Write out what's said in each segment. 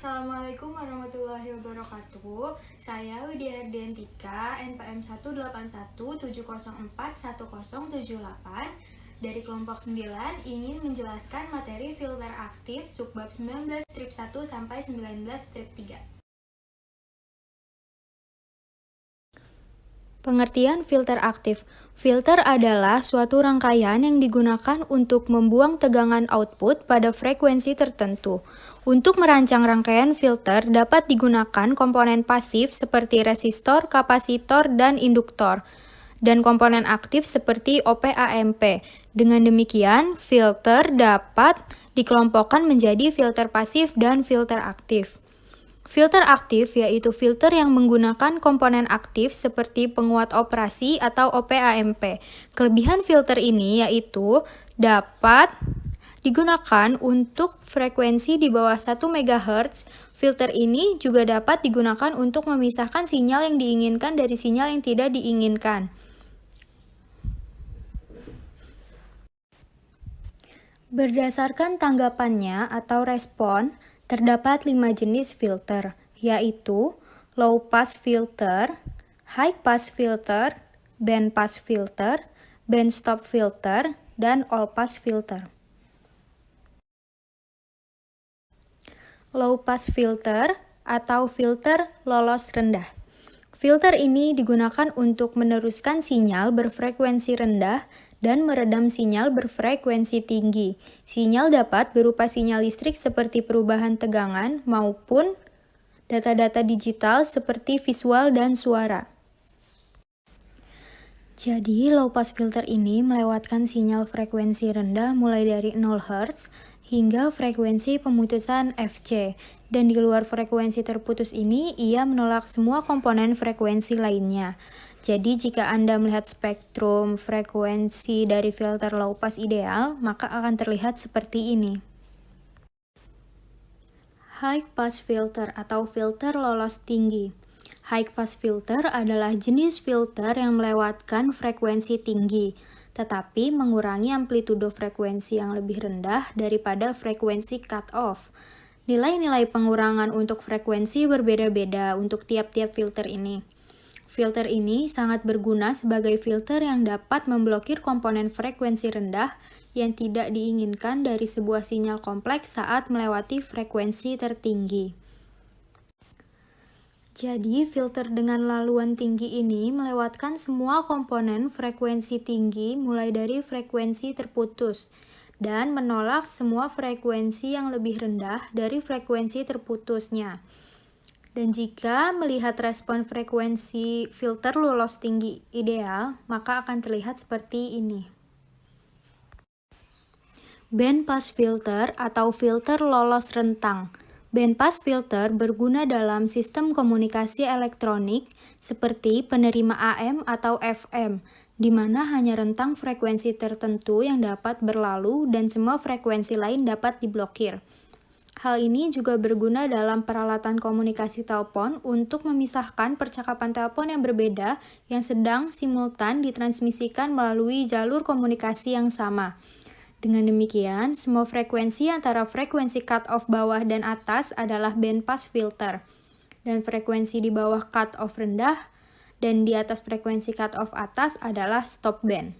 Assalamualaikum warahmatullahi wabarakatuh. Saya Widya Herdiantika, NPM 18170410078 dari kelompok 9 ingin menjelaskan materi filter aktif subbab 19 strip 1 sampai 19 strip 3. Pengertian filter aktif. Filter adalah suatu rangkaian yang digunakan untuk membuang tegangan output pada frekuensi tertentu. Untuk merancang rangkaian filter dapat digunakan komponen pasif seperti resistor, kapasitor, dan induktor, dan komponen aktif seperti op-amp. Dengan demikian, filter dapat dikelompokkan menjadi filter pasif dan filter aktif. Filter aktif yaitu filter yang menggunakan komponen aktif seperti penguat operasi atau op-amp. Kelebihan filter ini yaitu dapat digunakan untuk frekuensi di bawah 1 MHz. Filter ini juga dapat digunakan untuk memisahkan sinyal yang diinginkan dari sinyal yang tidak diinginkan. Berdasarkan tanggapannya atau respon, terdapat 5 jenis filter, yaitu low pass filter, high pass filter, band pass filter, band stop filter, dan all pass filter. Low pass filter atau filter lolos rendah. Filter ini digunakan untuk meneruskan sinyal berfrekuensi rendah dan meredam sinyal berfrekuensi tinggi. Sinyal dapat berupa sinyal listrik seperti perubahan tegangan maupun data-data digital seperti visual dan suara. Jadi, low pass filter ini melewatkan sinyal frekuensi rendah mulai dari 0 Hz hingga frekuensi pemutusan FC. Dan di luar frekuensi terputus ini, ia menolak semua komponen frekuensi lainnya. Jadi, jika Anda melihat spektrum frekuensi dari filter low pass ideal, maka akan terlihat seperti ini. High pass filter atau filter lolos tinggi. High pass filter adalah jenis filter yang melewatkan frekuensi tinggi, tetapi mengurangi amplitudo frekuensi yang lebih rendah daripada frekuensi cut-off. Nilai-nilai pengurangan untuk frekuensi berbeda-beda untuk tiap-tiap filter ini. Filter ini sangat berguna sebagai filter yang dapat memblokir komponen frekuensi rendah yang tidak diinginkan dari sebuah sinyal kompleks saat melewati frekuensi tertinggi. Jadi, filter dengan laluan tinggi ini melewatkan semua komponen frekuensi tinggi mulai dari frekuensi terputus dan menolak semua frekuensi yang lebih rendah dari frekuensi terputusnya. Dan jika melihat respon frekuensi filter lolos tinggi ideal, maka akan terlihat seperti ini. Band pass filter atau filter lolos rentang. Band pass filter berguna dalam sistem komunikasi elektronik seperti penerima AM atau FM, di mana hanya rentang frekuensi tertentu yang dapat berlalu dan semua frekuensi lain dapat diblokir. Hal ini juga berguna dalam peralatan komunikasi telepon untuk memisahkan percakapan telepon yang berbeda yang sedang simultan ditransmisikan melalui jalur komunikasi yang sama. Dengan demikian, semua frekuensi antara frekuensi cut-off bawah dan atas adalah band pass filter, dan frekuensi di bawah cut-off rendah dan di atas frekuensi cut-off atas adalah stop band.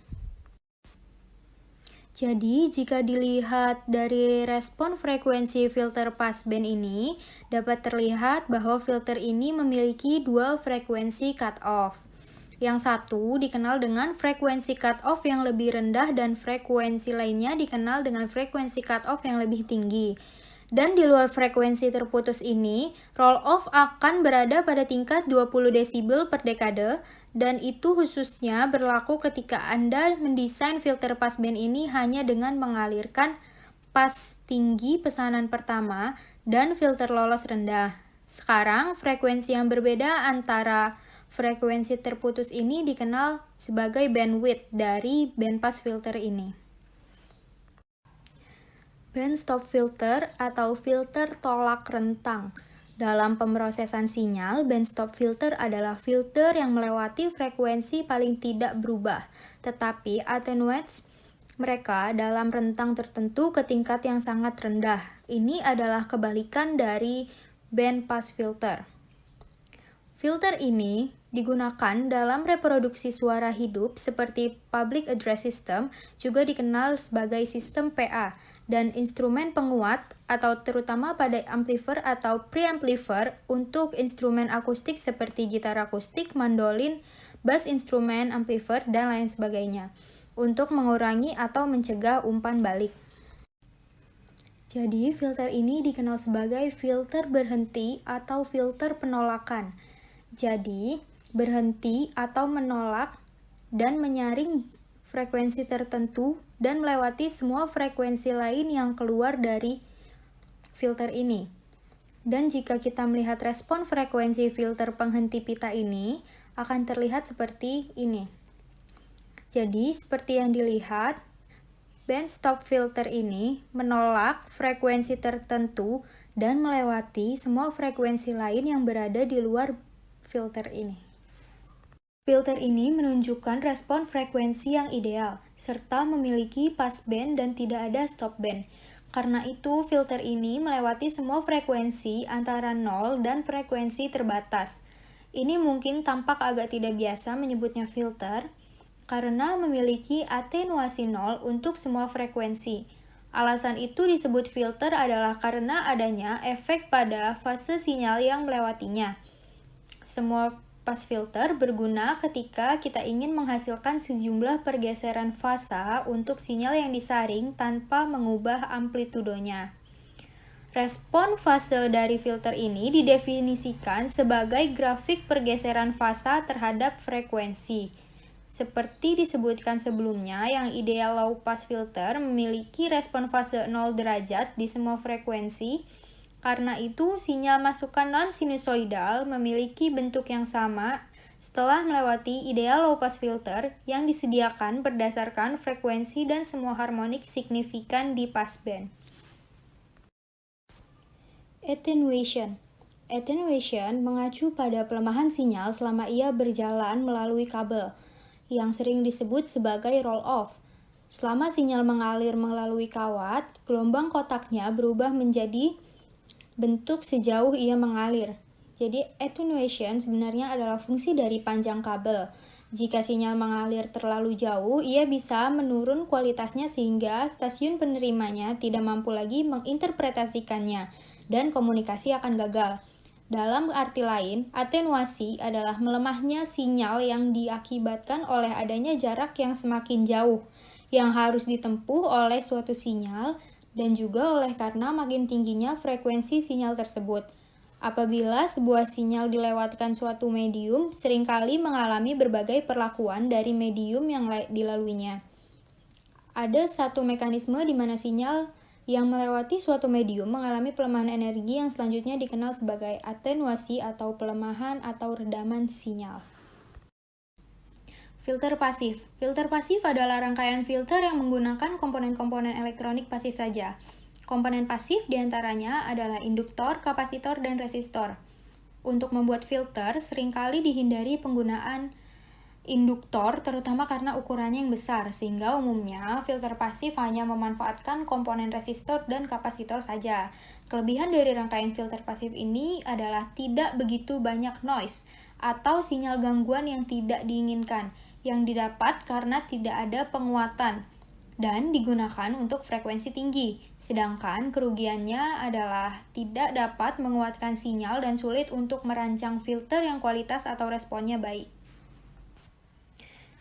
Jadi, jika dilihat dari respon frekuensi filter pass band ini, dapat terlihat bahwa filter ini memiliki dua frekuensi cut-off. Yang satu dikenal dengan frekuensi cut-off yang lebih rendah dan frekuensi lainnya dikenal dengan frekuensi cut-off yang lebih tinggi. Dan di luar frekuensi terputus ini, roll-off akan berada pada tingkat 20 desibel per dekade, dan itu khususnya berlaku ketika Anda mendesain filter passband ini hanya dengan mengalirkan pas tinggi pesanan pertama dan filter lolos rendah. Sekarang, frekuensi yang berbeda antara frekuensi terputus ini dikenal sebagai bandwidth dari band pass filter ini. Band stop filter atau filter tolak rentang. Dalam pemrosesan sinyal, band stop filter adalah filter yang melewati frekuensi paling tidak berubah, tetapi attenuates mereka dalam rentang tertentu ke tingkat yang sangat rendah. Ini adalah kebalikan dari band pass filter. Filter ini digunakan dalam reproduksi suara hidup seperti public address system, juga dikenal sebagai sistem PA, dan instrumen penguat atau terutama pada amplifier atau preamplifier untuk instrumen akustik seperti gitar akustik, mandolin, bass instrumen amplifier, dan lain sebagainya, untuk mengurangi atau mencegah umpan balik. Jadi, filter ini dikenal sebagai filter berhenti atau filter penolakan. Jadi, berhenti atau menolak dan menyaring frekuensi tertentu dan melewati semua frekuensi lain yang keluar dari filter ini. Dan jika kita melihat respon frekuensi filter penghenti pita ini, akan terlihat seperti ini. Jadi, seperti yang dilihat, band stop filter ini menolak frekuensi tertentu dan melewati semua frekuensi lain yang berada di luar filter ini. Filter ini menunjukkan respon frekuensi yang ideal, serta memiliki passband dan tidak ada stop band. Karena itu, filter ini melewati semua frekuensi antara 0 dan frekuensi terbatas. Ini mungkin tampak agak tidak biasa menyebutnya filter, karena memiliki atenuasi 0 untuk semua frekuensi. Alasan itu disebut filter adalah karena adanya efek pada fase sinyal yang melewatinya. Semua pass filter berguna ketika kita ingin menghasilkan sejumlah pergeseran fasa untuk sinyal yang disaring tanpa mengubah amplitudonya. Respon fase dari filter ini didefinisikan sebagai grafik pergeseran fasa terhadap frekuensi. Seperti disebutkan sebelumnya, yang ideal low pass filter memiliki respon fase 0 derajat di semua frekuensi. Karena itu, sinyal masukan non-sinusoidal memiliki bentuk yang sama setelah melewati ideal low pass filter yang disediakan berdasarkan frekuensi dan semua harmonik signifikan di passband. Attenuation. Attenuation mengacu pada pelemahan sinyal selama ia berjalan melalui kabel, yang sering disebut sebagai roll-off. Selama sinyal mengalir melalui kawat, gelombang kotaknya berubah menjadi bentuk sejauh ia mengalir. Jadi, attenuation sebenarnya adalah fungsi dari panjang kabel. Jika sinyal mengalir terlalu jauh, ia bisa menurun kualitasnya sehingga stasiun penerimanya tidak mampu lagi menginterpretasikannya, dan komunikasi akan gagal. Dalam arti lain, atenuasi adalah melemahnya sinyal yang diakibatkan oleh adanya jarak yang semakin jauh yang harus ditempuh oleh suatu sinyal dan juga oleh karena makin tingginya frekuensi sinyal tersebut. Apabila sebuah sinyal dilewatkan suatu medium, seringkali mengalami berbagai perlakuan dari medium yang dilaluinya. Ada satu mekanisme di mana sinyal yang melewati suatu medium mengalami pelemahan energi yang selanjutnya dikenal sebagai atenuasi atau pelemahan atau redaman sinyal. Filter pasif. Filter pasif adalah rangkaian filter yang menggunakan komponen-komponen elektronik pasif saja. Komponen pasif diantaranya adalah induktor, kapasitor, dan resistor. Untuk membuat filter, seringkali dihindari penggunaan induktor, terutama karena ukurannya yang besar, sehingga umumnya filter pasif hanya memanfaatkan komponen resistor dan kapasitor saja. Kelebihan dari rangkaian filter pasif ini adalah tidak begitu banyak noise atau sinyal gangguan yang tidak diinginkan yang didapat karena tidak ada penguatan dan digunakan untuk frekuensi tinggi. Sedangkan kerugiannya adalah tidak dapat menguatkan sinyal dan sulit untuk merancang filter yang kualitas atau responnya baik.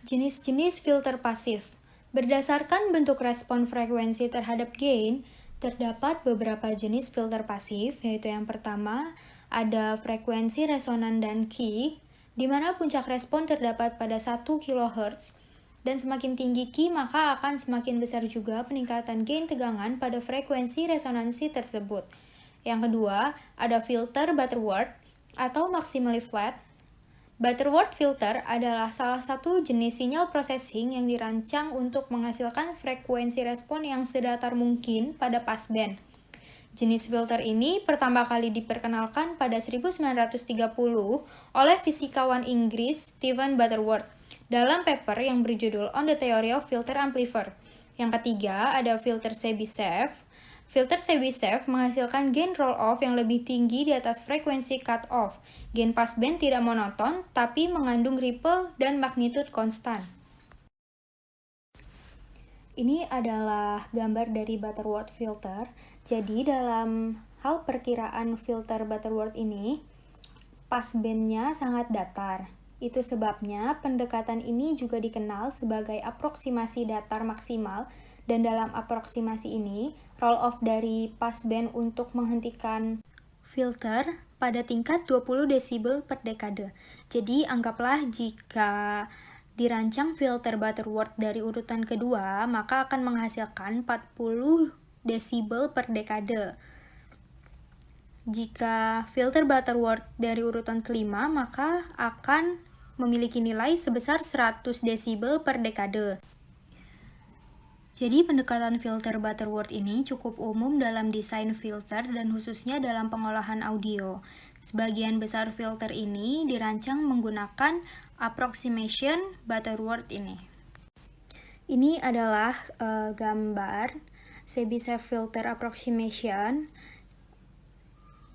Jenis-jenis filter pasif. Berdasarkan bentuk respon frekuensi terhadap gain, terdapat beberapa jenis filter pasif, yaitu yang pertama, ada frekuensi resonan dan Q, di mana puncak respon terdapat pada 1 kHz, dan semakin tinggi Q, maka akan semakin besar juga peningkatan gain tegangan pada frekuensi resonansi tersebut. Yang kedua, ada filter Butterworth atau maximally flat. Butterworth filter adalah salah satu jenis sinyal processing yang dirancang untuk menghasilkan frekuensi respon yang sedatar mungkin pada passband. Jenis filter ini pertama kali diperkenalkan pada 1930 oleh fisikawan Inggris Stephen Butterworth dalam paper yang berjudul On the Theory of Filter Amplifier. Yang ketiga ada filter Chebyshev. Filter Chebyshev menghasilkan gain roll-off yang lebih tinggi di atas frekuensi cut-off. Gain passband tidak monoton, tapi mengandung ripple dan magnitude konstan. Ini adalah gambar dari Butterworth filter. Jadi dalam hal perkiraan filter Butterworth ini, passbandnya sangat datar. Itu sebabnya pendekatan ini juga dikenal sebagai aproksimasi datar maksimal, dan dalam aproksimasi ini, roll-off dari passband untuk menghentikan filter pada tingkat 20 desibel per dekade. Jadi anggaplah jika dirancang filter Butterworth dari urutan kedua, maka akan menghasilkan 40 desibel per dekade. Jika filter Butterworth dari urutan kelima, maka akan memiliki nilai sebesar 100 desibel per dekade. Jadi pendekatan filter Butterworth ini cukup umum dalam desain filter dan khususnya dalam pengolahan audio. Sebagian besar filter ini dirancang menggunakan approximation Butterworth ini. Ini adalah gambar Chebyshev filter approximation.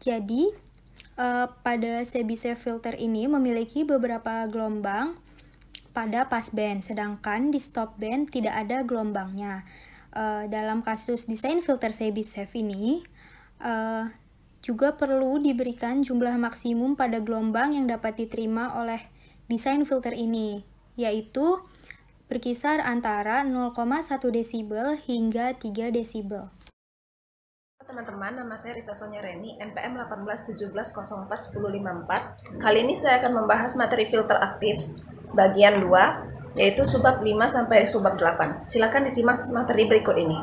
Jadi pada Chebyshev filter ini memiliki beberapa gelombang pada passband, sedangkan di stopband tidak ada gelombangnya. Dalam kasus desain filter Chebyshev ini, juga perlu diberikan jumlah maksimum pada gelombang yang dapat diterima oleh desain filter ini, yaitu berkisar antara 0,1 desibel hingga 3 desibel. Teman-teman, nama saya Risa Sonia Reni, NPM 1817041054. Kali ini saya akan membahas materi filter aktif bagian 2, yaitu subbab 5 sampai subbab 8. Silakan disimak materi berikut ini.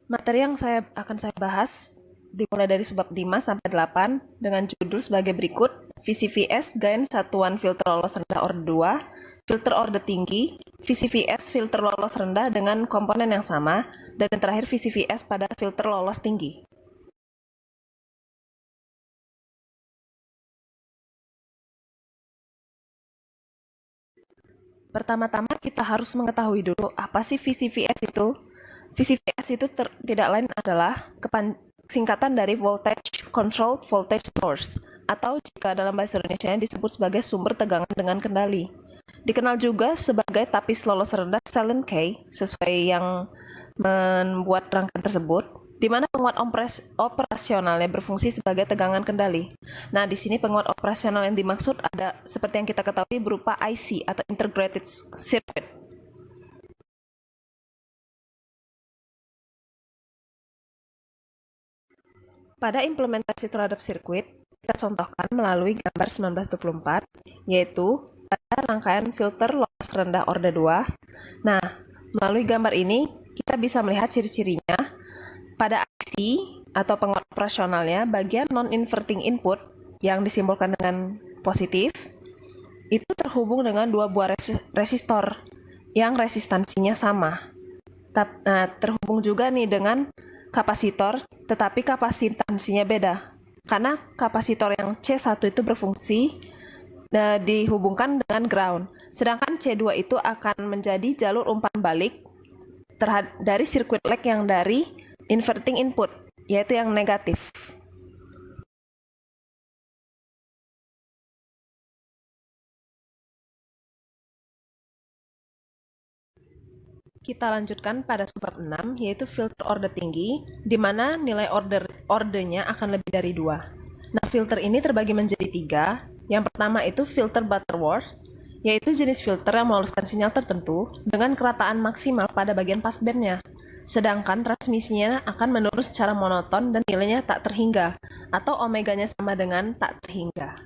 Materi yang akan saya bahas dimulai dari subbab 5 sampai 8 dengan judul sebagai berikut: VCVS gain satuan filter lolos rendah orde 2, filter orde tinggi, VCVS filter lolos rendah dengan komponen yang sama, dan yang terakhir VCVS pada filter lolos tinggi. Pertama-tama kita harus mengetahui dulu apa sih VCVS itu. VCVS itu tidak lain adalah singkatan dari Voltage Controlled Voltage Source, atau jika dalam bahasa Indonesia disebut sebagai sumber tegangan dengan kendali. Dikenal juga sebagai tapis lolos rendah silent K, sesuai yang membuat rangkaian tersebut, di mana penguat operasionalnya berfungsi sebagai tegangan kendali. Nah, di sini penguat operasional yang dimaksud ada seperti yang kita ketahui berupa IC atau Integrated Circuit. Pada implementasi terhadap sirkuit, kita contohkan melalui gambar 1924, yaitu pada rangkaian filter lolos rendah orde 2. Nah, melalui gambar ini, kita bisa melihat ciri-cirinya. Pada IC atau penguat operasionalnya, bagian non-inverting input yang disimbolkan dengan positif, itu terhubung dengan dua buah resistor yang resistansinya sama. Nah, terhubung juga nih dengan kapasitor, tetapi kapasitansinya beda. Karena kapasitor yang C1 itu berfungsi dihubungkan dengan ground, sedangkan C2 itu akan menjadi jalur umpan balik dari sirkuit leg yang dari inverting input, yaitu yang negatif. Kita lanjutkan pada subbab 6, yaitu filter orde tinggi, di mana nilai ordenya akan lebih dari 2. Nah, filter ini terbagi menjadi 3. Yang pertama itu filter Butterworth, yaitu jenis filter yang meloloskan sinyal tertentu dengan kerataan maksimal pada bagian passbandnya. Sedangkan transmisinya akan menurun secara monoton dan nilainya tak terhingga, atau omeganya sama dengan tak terhingga.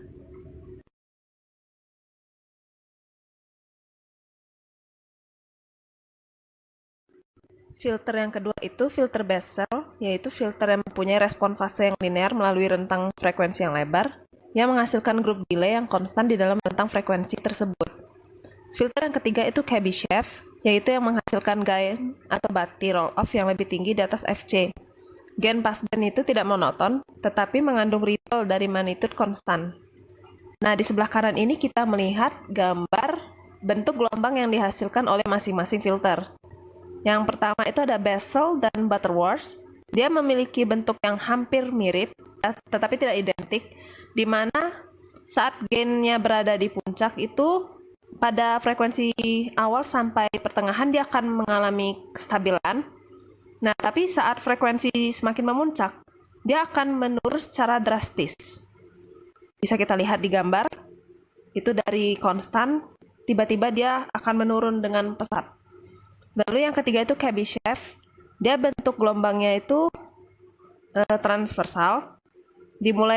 Filter yang kedua itu filter Bessel, yaitu filter yang mempunyai respon fase yang linear melalui rentang frekuensi yang lebar, yang menghasilkan grup delay yang konstan di dalam rentang frekuensi tersebut. Filter yang ketiga itu Chebyshev, yaitu yang menghasilkan gain atau bati roll-off yang lebih tinggi di atas FC. Gain passband itu tidak monoton, tetapi mengandung ripple dari magnitude konstan. Nah, di sebelah kanan ini kita melihat gambar bentuk gelombang yang dihasilkan oleh masing-masing filter. Yang pertama itu ada Bessel dan Butterworth. Dia memiliki bentuk yang hampir mirip, tetapi tidak identik, di mana saat gainnya berada di puncak itu pada frekuensi awal sampai pertengahan dia akan mengalami kestabilan. Nah, tapi saat frekuensi semakin memuncak, dia akan menurun secara drastis. Bisa kita lihat di gambar, itu dari konstan, tiba-tiba dia akan menurun dengan pesat. Lalu yang ketiga itu Chebyshev. Dia bentuk gelombangnya itu transversal, dimulai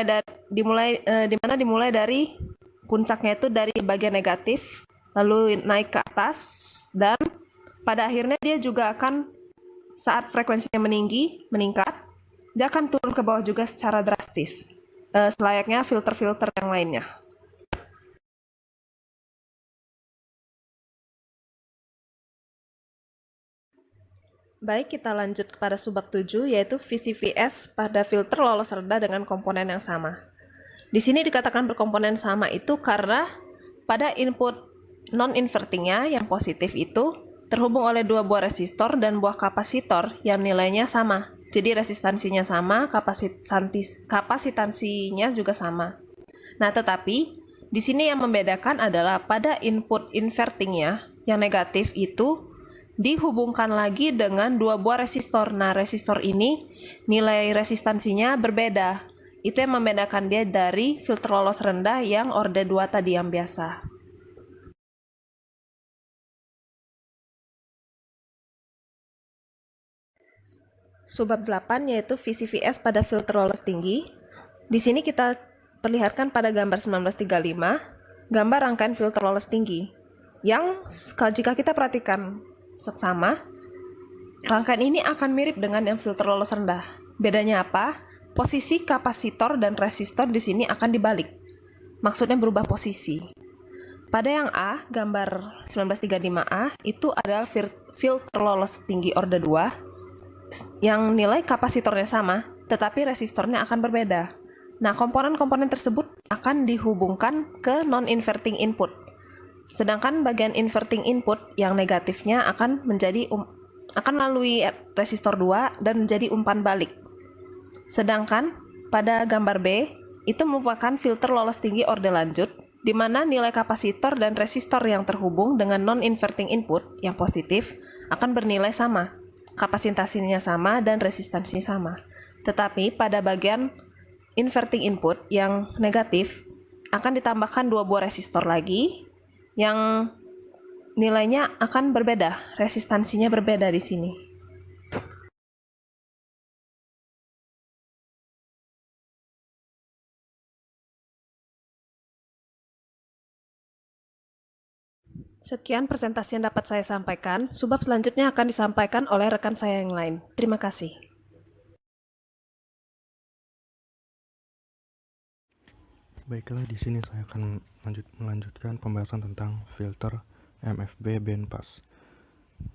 dari puncaknya itu dari bagian negatif, lalu naik ke atas, dan pada akhirnya dia juga akan saat frekuensinya meningkat, dia akan turun ke bawah juga secara drastis, selayaknya filter-filter yang lainnya. Baik, kita lanjut kepada subbab 7, yaitu VCVS pada filter lolos rendah dengan komponen yang sama. Di sini dikatakan berkomponen sama itu karena pada input non-invertingnya yang positif itu terhubung oleh dua buah resistor dan buah kapasitor yang nilainya sama. Jadi resistansinya sama, kapasitansinya juga sama. Nah, tetapi di sini yang membedakan adalah pada input invertingnya yang negatif itu dihubungkan lagi dengan dua buah resistor. Nah, resistor ini nilai resistansinya berbeda. Itu yang membedakan dia dari filter lolos rendah yang orde 2 tadi yang biasa. Subbab 8 yaitu VCVS pada filter lolos tinggi. Di sini kita perlihatkan pada gambar 1935, gambar rangkaian filter lolos tinggi. Yang jika kita perhatikan seksama, rangkaian ini akan mirip dengan yang filter lolos rendah. Bedanya apa? Posisi kapasitor dan resistor di sini akan dibalik. Maksudnya berubah posisi. Pada yang A, gambar 1935A, itu adalah filter lolos tinggi orde 2 yang nilai kapasitornya sama, tetapi resistornya akan berbeda. Nah, komponen-komponen tersebut akan dihubungkan ke non-inverting input. Sedangkan bagian inverting input yang negatifnya akan melalui resistor 2 dan menjadi umpan balik. Sedangkan pada gambar B itu merupakan filter lolos tinggi orde lanjut, di mana nilai kapasitor dan resistor yang terhubung dengan non-inverting input yang positif akan bernilai sama, kapasitansinya sama dan resistansinya sama. Tetapi pada bagian inverting input yang negatif akan ditambahkan dua buah resistor lagi yang nilainya akan berbeda, resistansinya berbeda di sini. Sekian presentasi yang dapat saya sampaikan. Subbab selanjutnya akan disampaikan oleh rekan saya yang lain. Terima kasih. Baiklah, di sini saya akan melanjutkan pembahasan tentang filter MFB bandpass.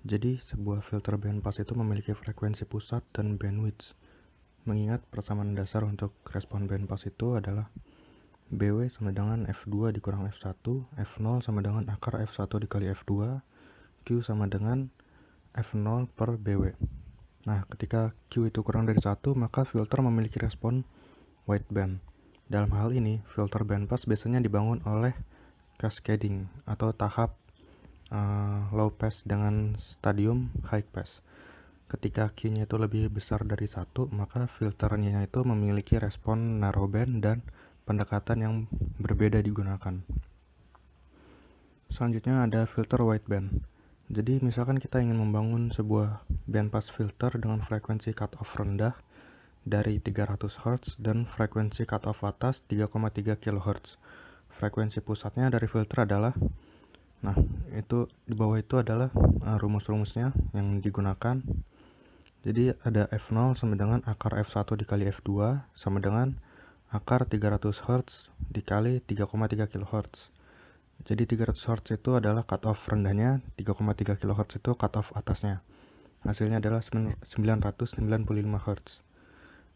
Jadi, sebuah filter bandpass itu memiliki frekuensi pusat dan bandwidth. Mengingat persamaan dasar untuk respon bandpass itu adalah BW sama dengan F2 dikurang F1, F0 sama dengan akar F1 dikali F2, Q sama dengan F0 per BW. Nah, ketika Q itu kurang dari 1, maka filter memiliki respon wideband. Dalam hal ini, filter bandpass biasanya dibangun oleh cascading atau tahap low pass dengan stadium high pass. Ketika Q-nya itu lebih besar dari 1, maka filternya itu memiliki respon narrowband dan pendekatan yang berbeda digunakan. Selanjutnya ada filter wideband. Jadi misalkan kita ingin membangun sebuah bandpass filter dengan frekuensi cutoff rendah dari 300 Hz dan frekuensi cutoff atas 3,3 kHz. Frekuensi pusatnya dari filter adalah, nah itu di bawah itu adalah rumus-rumusnya yang digunakan. Jadi ada F0 sama dengan akar F1 dikali F2 sama dengan akar 300 Hz dikali 3,3 kHz. Jadi 300 Hz itu adalah cutoff rendahnya, 3,3 kHz itu cutoff atasnya. Hasilnya adalah 995 Hz.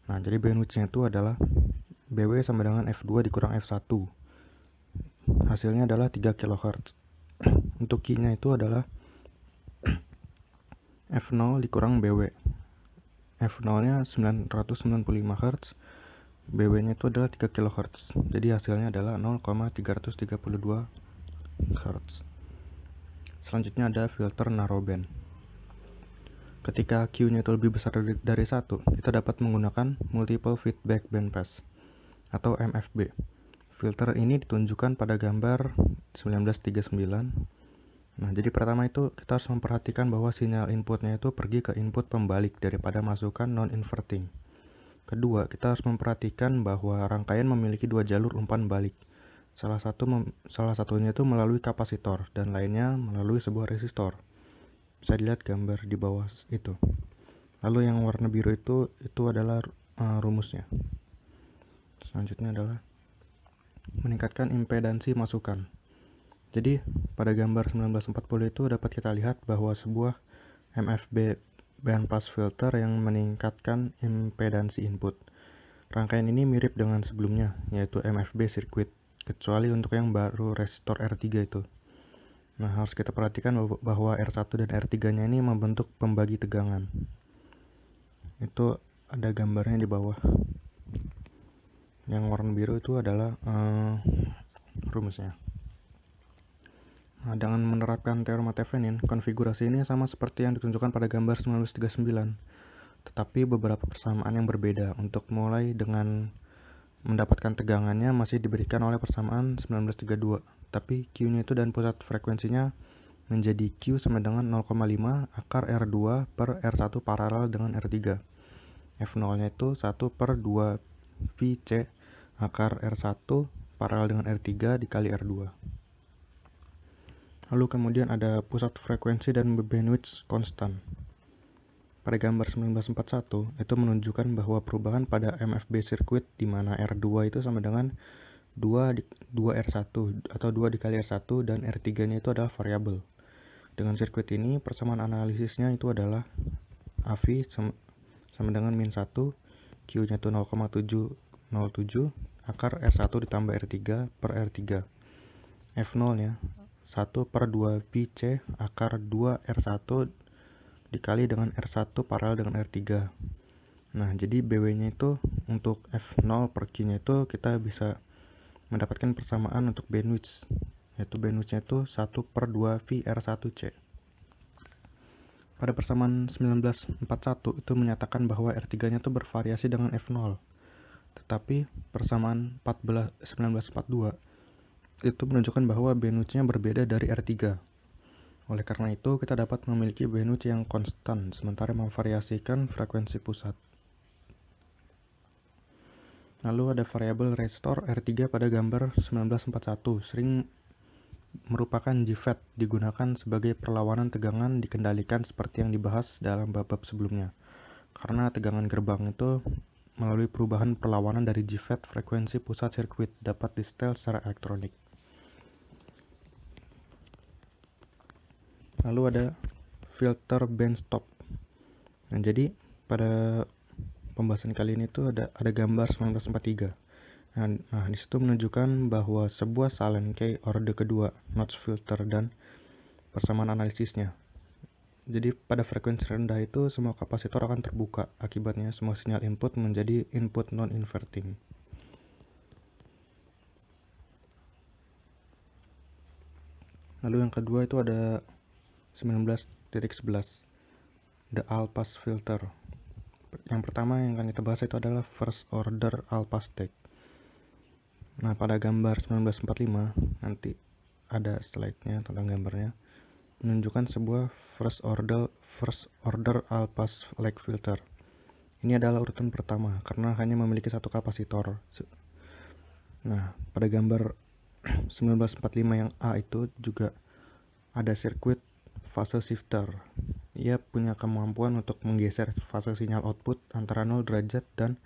Nah, jadi bandwidth-nya itu adalah BW sama dengan F2 dikurang F1. hasilnya adalah 3 kHz. Untuk Q-nya itu adalah F0 dikurang BW. F0-nya 995 Hz, BW-nya itu adalah 3 kHz. Jadi hasilnya adalah 0,332 Hz. Selanjutnya ada filter narrowband. Ketika Q-nya itu lebih besar dari 1, kita dapat menggunakan multiple feedback bandpass atau MFB. Filter ini ditunjukkan pada gambar 1939. Nah, jadi pertama itu kita harus memperhatikan bahwa sinyal inputnya itu pergi ke input pembalik daripada masukan non-inverting. Kedua, kita harus memperhatikan bahwa rangkaian memiliki dua jalur umpan balik. Salah satunya itu melalui kapasitor dan lainnya melalui sebuah resistor. Bisa dilihat gambar di bawah itu. Lalu yang warna biru itu adalah rumusnya. Selanjutnya adalah meningkatkan impedansi masukan. Jadi pada gambar 1940 itu dapat kita lihat bahwa sebuah MFB bandpass filter yang meningkatkan impedansi input. Rangkaian ini mirip dengan sebelumnya, yaitu MFB circuit, kecuali untuk yang baru resistor R3 itu. Nah, harus kita perhatikan bahwa R1 dan R3-nya ini membentuk pembagi tegangan. Itu ada gambarnya di bawah. Yang warna biru itu adalah rumusnya. Nah, dengan menerapkan teorema Thevenin, konfigurasi ini sama seperti yang ditunjukkan pada gambar 1939, tetapi beberapa persamaan yang berbeda. Untuk mulai dengan mendapatkan tegangannya masih diberikan oleh persamaan 1932, tapi Q-nya itu dan pusat frekuensinya menjadi Q sama dengan 0,5 akar R2 per R1 paralel dengan R3. F0-nya itu 1 per 2 VC akar R1 paralel dengan R3 dikali R2. Lalu kemudian ada pusat frekuensi dan bandwidth konstan. Pada gambar 1941 itu menunjukkan bahwa perubahan pada MFB circuit di mana R2 itu sama dengan 2 R1 atau 2 dikali R1 dan R3-nya itu adalah variabel. Dengan sirkuit ini persamaan analisisnya itu adalah AV sama dengan min 1, Q-nya itu 0,707 akar R1 ditambah R3 per R3. F0-nya 1 per 2 VC akar 2 R1 dikali dengan R1 paralel dengan R3. Nah, jadi BW-nya itu untuk F0 per Q-nya itu kita bisa mendapatkan persamaan untuk bandwidth, yaitu bandwidth-nya itu 1 per 2 VR1C. Pada persamaan 1941 itu menyatakan bahwa R3-nya itu bervariasi dengan F0. Tetapi persamaan 1942 itu menunjukkan bahwa bandwidth-nya berbeda dari R3. Oleh karena itu, kita dapat memiliki bandwidth yang konstan sementara memvariasikan frekuensi pusat. Lalu ada variabel resistor R3 pada gambar 1941 sering merupakan JFET digunakan sebagai perlawanan tegangan dikendalikan seperti yang dibahas dalam bab-bab sebelumnya. Karena tegangan gerbang itu melalui perubahan perlawanan dari JFET frekuensi pusat sirkuit dapat disetel secara elektronik. Lalu ada filter band stop. Nah, jadi pada pembahasan kali ini tuh ada gambar 1943. Nah, di situ menunjukkan bahwa sebuah silent K orde kedua notch filter dan persamaan analisisnya. Jadi pada frekuensi rendah itu semua kapasitor akan terbuka, akibatnya semua sinyal input menjadi input non-inverting. Lalu yang kedua itu ada 19.11, the all pass filter. Yang pertama yang akan kita bahas itu adalah first order all pass take. Nah, pada gambar 1945 nanti ada slide-nya tentang gambarnya, menunjukkan sebuah first order all pass lag filter. Ini adalah urutan pertama karena hanya memiliki satu kapasitor. Nah, pada gambar 1945 yang A itu juga ada sirkuit fase shifter. Ia punya kemampuan untuk menggeser fase sinyal output antara 0 derajat dan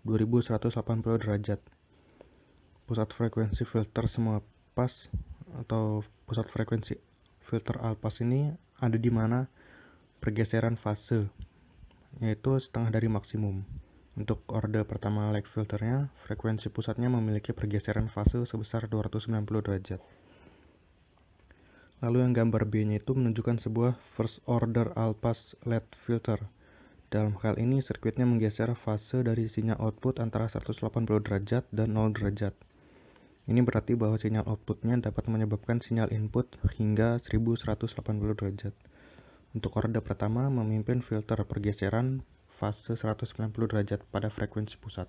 2180 derajat. Pusat frekuensi filter semua pas atau pusat frekuensi filter all pass ini ada di mana pergeseran fase, yaitu setengah dari maksimum. Untuk orde pertama lag filternya, frekuensi pusatnya memiliki pergeseran fase sebesar 290 derajat. Lalu yang gambar B-nya itu menunjukkan sebuah first order all-pass LED filter. Dalam hal ini, sirkuitnya menggeser fase dari sinyal output antara 180 derajat dan 0 derajat. Ini berarti bahwa sinyal outputnya dapat menyebabkan sinyal input hingga 1180 derajat. Untuk orde pertama, memimpin filter pergeseran fase 190 derajat pada frekuensi pusat.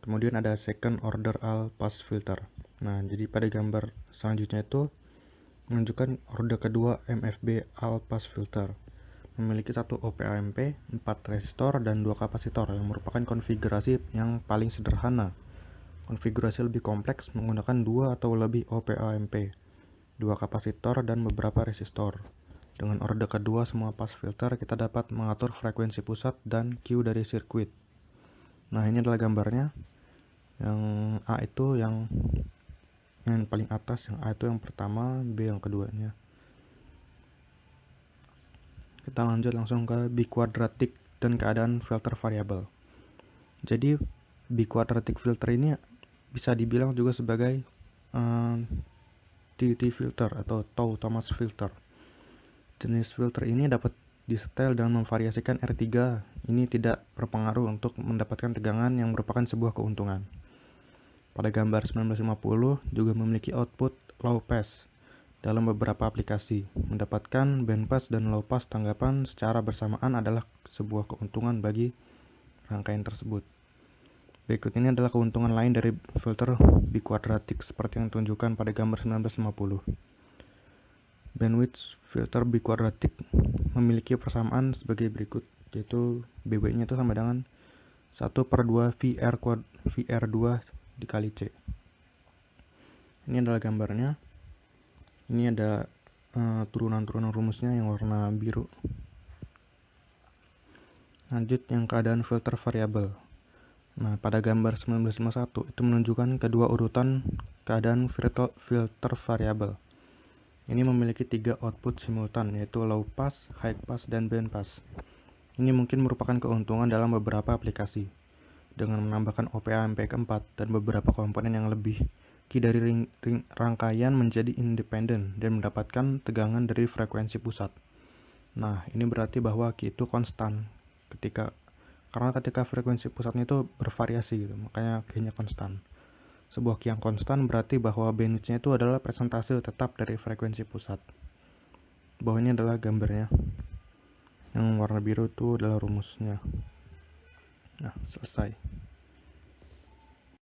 Kemudian ada second order all-pass filter. Nah, jadi pada gambar selanjutnya itu menunjukkan orde kedua MFB all-pass filter. Memiliki 1 OP-AMP, 4 resistor, dan 2 kapasitor yang merupakan konfigurasi yang paling sederhana. Konfigurasi lebih kompleks menggunakan 2 atau lebih OP-AMP, 2 kapasitor, dan beberapa resistor. Dengan orde kedua semua pass filter, kita dapat mengatur frekuensi pusat dan Q dari sirkuit. Nah, ini adalah gambarnya. Yang A itu yang paling atas, yang A itu yang pertama, B yang keduanya. Kita lanjut langsung ke biquadratic dan keadaan filter variabel. Jadi biquadratic filter ini bisa dibilang juga sebagai TT filter atau Thomas filter. Jenis filter ini dapat disetel dan memvariasikan R3. Ini tidak berpengaruh untuk mendapatkan tegangan yang merupakan sebuah keuntungan. Pada gambar 1950 juga memiliki output low pass dalam beberapa aplikasi. Mendapatkan bandpass dan low pass tanggapan secara bersamaan adalah sebuah keuntungan bagi rangkaian tersebut. Berikut ini adalah keuntungan lain dari filter biquadratic seperti yang ditunjukkan pada gambar 1950. Bandwidth filter biquadratic memiliki persamaan sebagai berikut, yaitu BW-nya itu sama dengan 1/2 VR2 dikali C. Ini adalah gambarnya. Ini ada turunan-turunan rumusnya yang warna biru. Lanjut yang keadaan filter variabel. Nah, pada gambar 1951 itu menunjukkan kedua urutan keadaan filter variabel. Ini memiliki 3 output simultan, yaitu low pass, high pass, dan band pass. Ini mungkin merupakan keuntungan dalam beberapa aplikasi. Dengan menambahkan OP-AMP keempat dan beberapa komponen yang lebih, Q dari rangkaian menjadi independen dan mendapatkan tegangan dari frekuensi pusat. Nah, ini berarti bahwa Q itu konstan. Karena ketika frekuensi pusatnya itu bervariasi gitu, makanya Q-nya konstan. Sebuah Q yang konstan berarti bahwa bandwidth-nya itu adalah persentase tetap dari frekuensi pusat. Bawah ini adalah gambarnya. Yang warna biru itu adalah rumusnya. Nah, selesai.